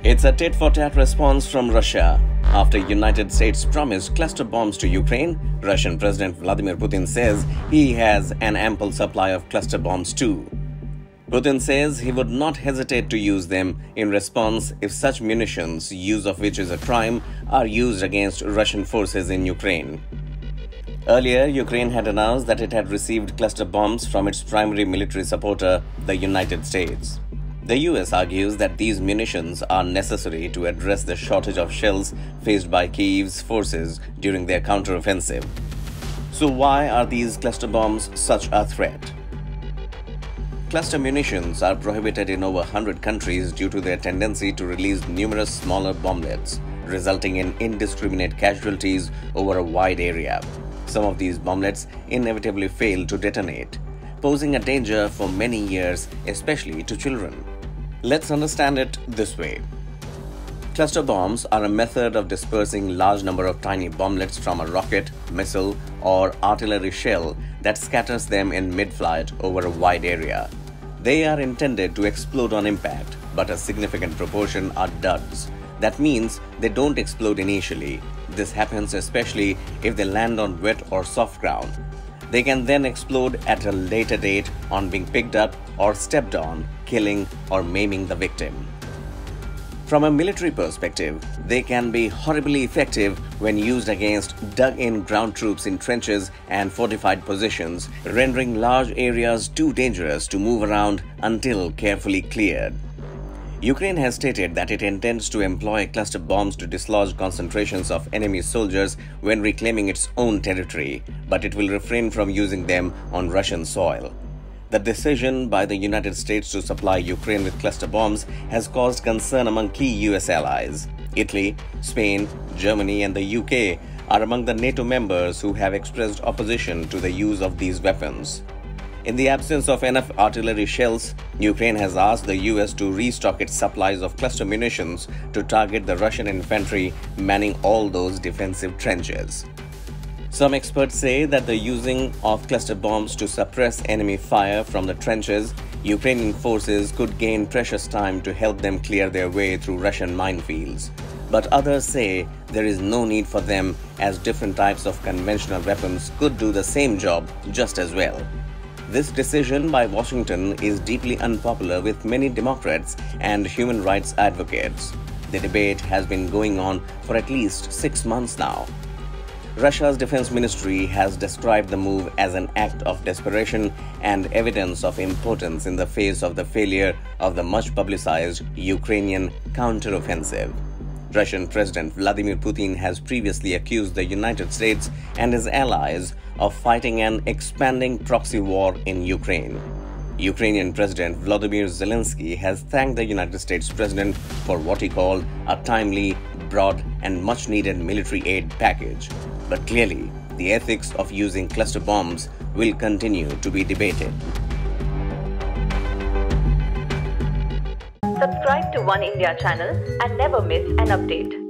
It's a tit-for-tat response from Russia. After United States promised cluster bombs to Ukraine, Russian President Vladimir Putin says he has an ample supply of cluster bombs too. Putin says he would not hesitate to use them in response if such munitions, use of which is a crime, are used against Russian forces in Ukraine. Earlier, Ukraine had announced that it had received cluster bombs from its primary military supporter, the United States. The US argues that these munitions are necessary to address the shortage of shells faced by Kyiv's forces during their counteroffensive. So why are these cluster bombs such a threat? Cluster munitions are prohibited in over 100 countries due to their tendency to release numerous smaller bomblets, resulting in indiscriminate casualties over a wide area. Some of these bomblets inevitably fail to detonate, posing a danger for many years, especially to children. Let's understand it this way. Cluster bombs are a method of dispersing large number of tiny bomblets from a rocket, missile, or artillery shell that scatters them in mid-flight over a wide area. They are intended to explode on impact, but a significant proportion are duds. That means they don't explode initially. This happens especially if they land on wet or soft ground. They can then explode at a later date on being picked up or stepped on, killing or maiming the victim. From a military perspective, they can be horribly effective when used against dug-in ground troops in trenches and fortified positions, rendering large areas too dangerous to move around until carefully cleared. Ukraine has stated that it intends to employ cluster bombs to dislodge concentrations of enemy soldiers when reclaiming its own territory, but it will refrain from using them on Russian soil. The decision by the United States to supply Ukraine with cluster bombs has caused concern among key US allies. Italy, Spain, Germany, and the UK are among the NATO members who have expressed opposition to the use of these weapons. In the absence of enough artillery shells, Ukraine has asked the US to restock its supplies of cluster munitions to target the Russian infantry manning all those defensive trenches. Some experts say that the using of cluster bombs to suppress enemy fire from the trenches, Ukrainian forces could gain precious time to help them clear their way through Russian minefields. But others say there is no need for them, as different types of conventional weapons could do the same job just as well. This decision by Washington is deeply unpopular with many Democrats and human rights advocates. The debate has been going on for at least 6 months now. Russia's defense ministry has described the move as an act of desperation and evidence of impotence in the face of the failure of the much-publicized Ukrainian counteroffensive. Russian President Vladimir Putin has previously accused the United States and his allies of fighting an expanding proxy war in Ukraine. Ukrainian President Volodymyr Zelensky has thanked the United States President for what he called a timely, broad, and much-needed military aid package. But clearly, the ethics of using cluster bombs will continue to be debated. Subscribe to One India channel and never miss an update.